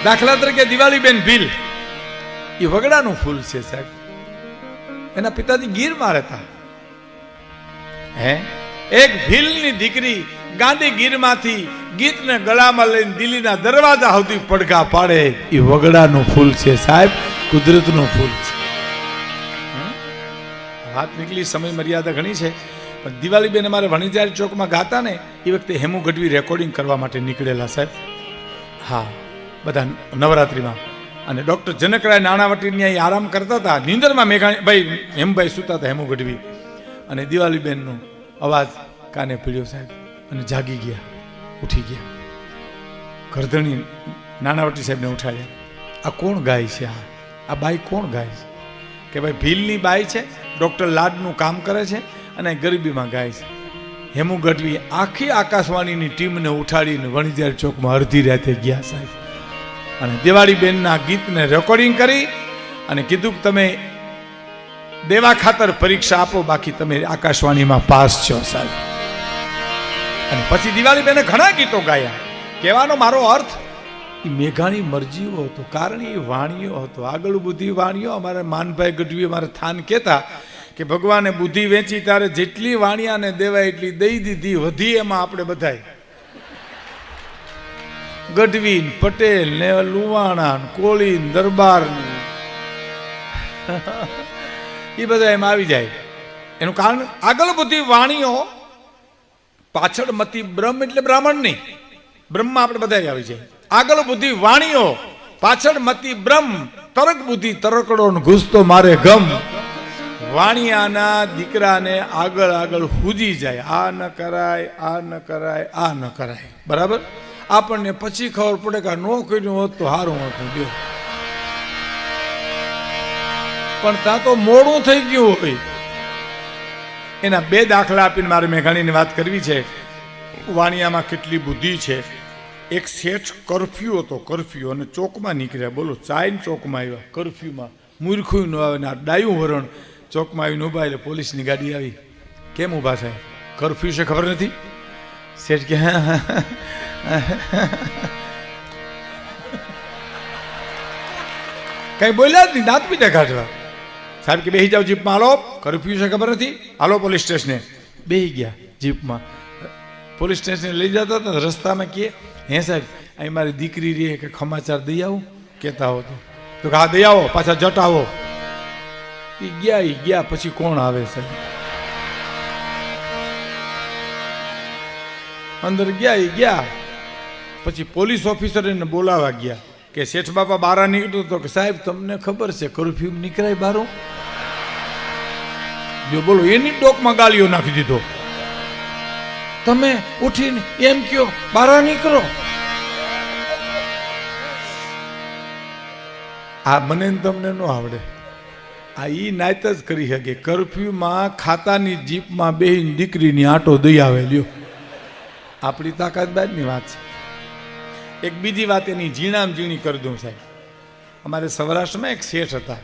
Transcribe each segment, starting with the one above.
દાખલા તરીકે દિવાળીબેન ભીલ, એ વગડાનું ફૂલ છે સાહેબ. એના પિતાજી ગીરમાં રહેતા. એક ભીલની દીકરી ગાંધી ગીરમાંથી ગીતને ગળામાં લઈને દિલ્હીના દરવાજા સુધી પડઘા પાડે, એ વગડાનું ફૂલ છે સાહેબ, કુદરતનું ફૂલ છે. વાત નીકળી, સમય મર્યાદા ઘણી છે, પણ દિવાળીબેન અમારે વણિજારી ચોકમાં ગાતા ને એ વખતે હેમુ ગઢવી રેકોર્ડિંગ કરવા માટે નીકળેલા સાહેબ. હા, બધા નવરાત્રિમાં. અને ડૉક્ટર જનકરાય નાણાવટીની અહીં આરામ કરતા હતા, નીંદરમાં મેઘાણી ભાઈ હેમભાઈ સૂતા હતા, હેમુ ગઢવી. અને દિવાળીબેનનો અવાજ કાને પડ્યો સાહેબ, અને જાગી ગયા, ઉઠી ગયા. ગરધણી નાણાવટી સાહેબને ઉઠાડ્યા. આ કોણ ગાય છે? આ બાઈ કોણ ગાય છે? કે ભાઈ ભીલની બાઈ છે, ડૉક્ટર લાડનું કામ કરે છે અને ગરીબીમાં ગાય છે. હેમુ ગઢવી આખી આકાશવાણીની ટીમને ઉઠાડીને વણિજારી ચોકમાં અડધી રાતે ગયા સાહેબ, અને દિવાળીબેનના ગીતને રેકોર્ડિંગ કરી અને કીધું કે તમે દેવા ખાતર પરીક્ષા આપો, બાકી તમે આકાશવાણીમાં પાસ છો સાહેબ. અને પછી દિવાળીબેને ઘણા ગીતો ગાયા. કહેવાનો મારો અર્થ, એ મેઘાણી મરજીઓ હતો, કારણ એ વાણીઓ હતો, આગળ બુદ્ધિ વાણીઓ. અમારે માનભાઈ ગઢવી અમારે થાન કહેતા કે ભગવાને બુદ્ધિ વેચી ત્યારે જેટલી વાણિયાને દેવાય એટલી દઈ દીધી, વધી એમાં આપણે બધાય ગઢવી પટેલ ને લુવાણા કોળી દરબાર એ બધા એમાં આવી જાય. એનું કારણ આગળ બધી વાણીઓ, પાછળ મતી બ્રહ્મ એટલે બ્રાહ્મણ નહીં, બ્રહ્મમાં આપણે બધા આવી જાય. આગળ બુદ્ધિ વાણીઓ, પાછળ મતી બ્રહ્મ, તરક બુદ્ધિ તરકડો ઘૂસતો મારે ગમ. વાણિયાના દીકરાને આગળ આગળ હુજી જાય, આ ન કરાય, આ ન કરાય, આ ન કરાય. બરાબર? આપણને પછી ખબર પડે કે નો કર્યું હોત તો સારું હતું ગયો, પણ ત્યાં તો મોડું થઈ ગયું હોય. એના બે દાખલા આપીને મારે મેઘાણીની વાત કરવી છે. વાણિયામાં કેટલી બુદ્ધિ છે. એક શેઠ કરફ્યુ હતો, કરફ્યુ, અને ચોકમાં નીકળ્યા. બોલો, ચાઈન ચોકમાં આવ્યા કરફ્યુમાં, મૂર્ખું ન આવે ને આ ડાયું વરણ ચોકમાં આવીને ઊભા. એટલે પોલીસની ગાડી આવી. કેમ ઊભા થાય? કરફ્યુ છે ખબર નથી? શેઠ કે કઈ બોલ્યા જ નહીં, દાંત બી દેખાડવા. સાહેબ કે બેસી જાઓ જીપમાં, હાલો, કરફ્યુ છે ખબર નથી, હાલો પોલીસ સ્ટેશને. બેસી ગયા જીપમાં. પોલીસ સ્ટેશને લઈ જતા હતા, રસ્તામાં કહે, હે સાહેબ અહીં મારી દીકરી રહે, કે સમાચાર દઈ આવું કહેતા હો તો હા દઈ આવો, પાછા જટ આવો. એ ગયા પછી કોણ આવે સાહેબ? અંદર ગયા પછી પોલીસ ઓફિસર એને બોલાવા ગયા કે શેઠ બાપા બારા નીકળતો હતો. કે સાહેબ તમને ખબર છે કરફ્યુ નીકળાય બારો? જો બોલો, એની ડોકમાં ગાળીઓ નાખી દીધો. તમે ઉઠીને એમ કયો બારા નીકળો? આ મને તમને ન આવડે. આ ઈ નાયત જ કરી શકે. કરફ્યુમાં ખાતાની જીપમાં બેહીને દીકરીની આંટો દઈ આવે લ્યો. આપણી તાકાત બાદની વાત છે. એક બીજી વાત એની ઝીણામ ઝીણી કરી દઉં સાહેબ. અમારે સૌરાષ્ટ્રમાં એક શેઠ હતા,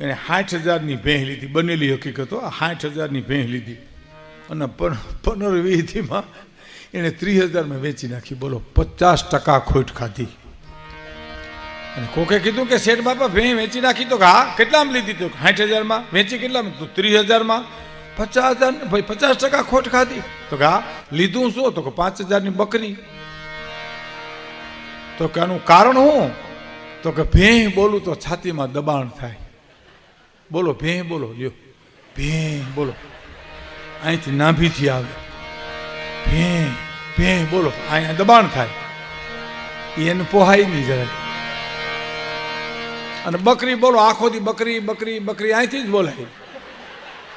એને 60,000ની ભેંસ લીધી, બનેલી હકીકતો. 60,000ની ભેંસ લીધી અને 15-20માં એને 30,000માં વેચી નાખી. બોલો, 50% ખોટ ખાધી. અને કોકે કીધું કે શેઠ બાપા ભેંસ વેચી નાખી. તો હા, કેટલામાં લીધી? તો 60,000માં. વેચી કેટલામાં? તો 30,000માં. 50,000 ભાઈ 50% ખોટ ખાધી. તો કે હા, લીધું શું? તો કે 5,000ની બકરી. તો કે આનું કારણ શું? તો કે ભેં બોલું તો છાતીમાં દબાણ થાય. બોલો, ભેં બોલો, લ્યો, ભેં બોલો, અહીંથી નાભીથી આવે. ભેં બોલો, અહીંયા દબાણ થાય. એને પોહાય નહીં જરાય. અને બકરી બોલો, આખો દી બકરી બકરી બકરી અહીંથી જ બોલાય,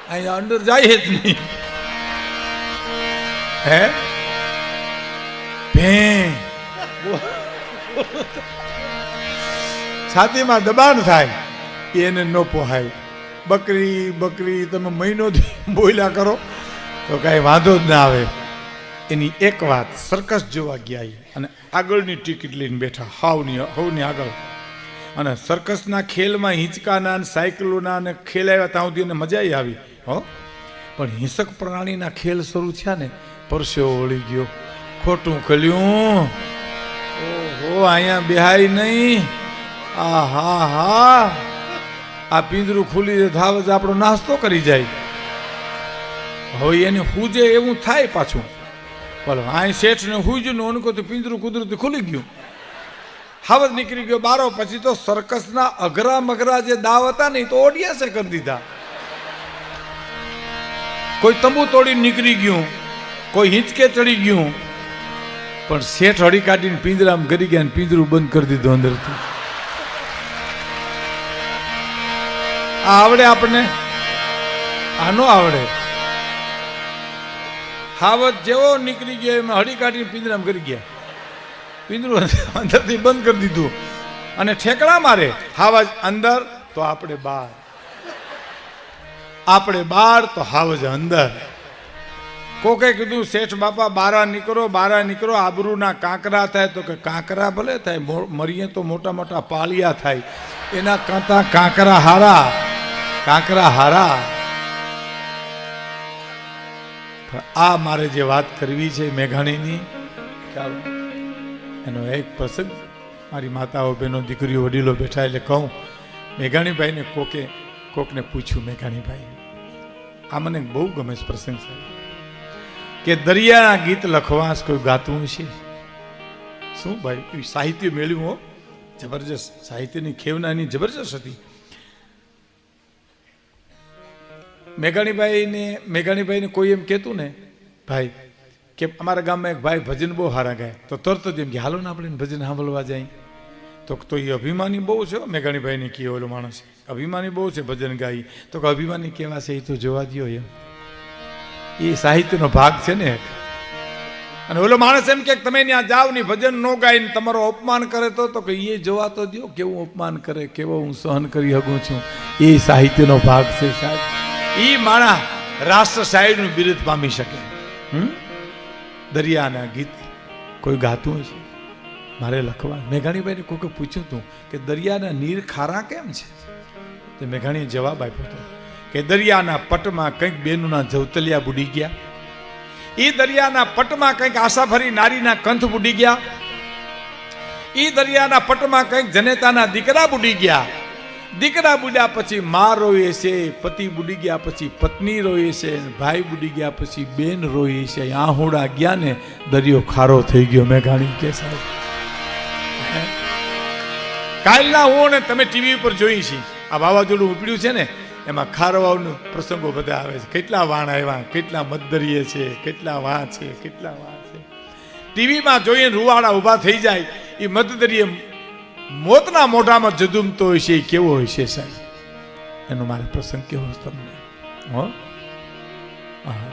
અહીંયા અંદર જાય જ નહીં. હે ભેં છાતીમાં દબાણ થાય, એને ન પોહાય. બકરી બકરી તમે મહિનોથી બોલ્યા કરો તો કાંઈ વાંધો જ ના આવે. એની એક વાત, સર્કસ જોવા ગયા અને આગળની ટિકિટ લઈને બેઠા, હવની આગળ. અને સર્કસના ખેલમાં હિંચકાના ને સાયકલોના ને ખેલ આવ્યા, ત્યાં સુધી એને મજા આવી. હો, પણ હિંસક પ્રાણીના ખેલ શરૂ થયા ને, પરસેવો વળી ગયો, ખોટું ખલ્યું. ઓહો અહીંયા બેહાય નહીં. આ હા હા આ પિંજરું ખુલી જાય થાવ જ આપણો નાસ્તો કરી જાય. હવે એને હુજે એવું થાય પાછું. બોલો અહીં શેઠ ને હુજ્યું ને ઓનકો તો પિંજરું કુદરતી ખુલી ગયું, હાવજ નીકળી ગયો બારો. પછી તો સર્કસના અઘરા મઘરા જે દાવ હતા ને તો ઓડિયન્સે કરી દીધા. કોઈ તંબુ તોડી નીકળી ગયું, કોઈ હિંચકે ચડી ગયું, પણ શેઠ હળી કાઢીને પિંજરામાં ગરી ગયા ને પિંજરું બંધ કરી દીધું અંદરથી. આ આવડે આપણને? આનો આવડે? હાવજ જેવો નીકળી ગયો એમાં હળી કાઢીને પિંજરામાં ગરી ગયા, પિંજરું અંદરથી બંધ કરી દીધું અને ઠેકડા મારે. હાવજ અંદર તો આપણે બહાર, આપણે બહાર તો હાવજ અંદર. કોકે કીધું શેઠ બાપા બારા નીકળો, આબરૂના કાંકરા થાય. તો કે કાંકરા ભલે થાય, મરીએ તો મોટા મોટા પાળિયા થાય, એના કરતા કાંકરા હારા, કાંકરા હારા. આ મારે જે વાત કરવી છે મેઘાણીની, એનો એક પ્રસંગ મારી માતાઓ બહેનો દીકરીઓ વડીલો બેઠા એટલે કહું. મેઘાણીભાઈને કોકને પૂછ્યું, મેઘાણીભાઈ આ મને બહુ ગમે છે પ્રસંગ છે કે દરિયાના ગીત લખવા કોઈ ગાતું છે? શું ભાઈ સાહિત્ય મેળવ્યું હો, જબરજસ્ત સાહિત્યની ખેવનાની જબરજસ્ત હતી. મેઘાણીભાઈને કોઈ એમ કહેતું ને ભાઈ કે અમારા ગામમાં એક ભાઈ ભજન બહુ સારા ગાય, તો તરત જ એમ કે હાલો ને આપણે ભજન સાંભળવા જાય. તો એ અભિમાની બહુ છે મેઘાણીભાઈને કહે ઓલો માણસ અભિમાની બહુ છે ભજન ગાઈ. તો કે અભિમાની કેવા છે એ તો જોવા દો, એમ એ સાહિત્યનો ભાગ છે ને. અને ઓલો માણસ એમ કે તમે ત્યાં જાવ ને ભજન ન ગાઈને તમારો અપમાન કરે તો કે એ જોવા તો દો કેવું અપમાન કરે, કેવો હું સહન કરી શકું છું. એ સાહિત્યનો ભાગ છે સાહેબ. એ માણા રાષ્ટ્ર શાયરનું બિરુદ પામી શકે. દરિયાના ગીત કોઈ ગાતું હશે, મારે લખવા. મેઘાણીભાઈને કોઈકે પૂછ્યું હતું કે દરિયાના નીર ખારા કેમ છે? તો મેઘાણીએ જવાબ આપ્યો હતો કે દરિયાના પટમાં કંઈક બેનુના જવતલિયા બુડી ગયા, એ દરિયાના પટમાં કંઈક આશાભરી નારીના કંથ બુડી ગયા, એ દરિયાના પટમાં કંઈક જનેતાના દીકરા બુડી ગયા, દીકરા બુડ્યા પછી મા રોએ છે, પતિ બુડી ગયા પછી પત્ની રોએ છે, ભાઈ બુડી ગયા પછી બેન રોએ છે. આહોડા ગયા ને દરિયો ખારો થઈ ગયો. મેઘાણી કે સાહેબ કાલના હું ને તમે ટીવી ઉપર જોઈ છે આ વાવાઝોડું ઉપડ્યું છે ને એમાં ખારવાઓનું પ્રસંગો બધા આવે છે. કેટલા વાણ આવ્યા, કેટલા મતદરીએ છે, કેટલા વાં છે, કેટલા વાં છે. ટીવીમાં જોઈએ રૂવાડા ઊભા થઈ જાય. એ મતદરીએ મોતના મોઢામાં જદુમતો હોય છે, કેવો હોય છે સાહેબ? એનો મારે પ્રસંગ કેવો તમને? હો હા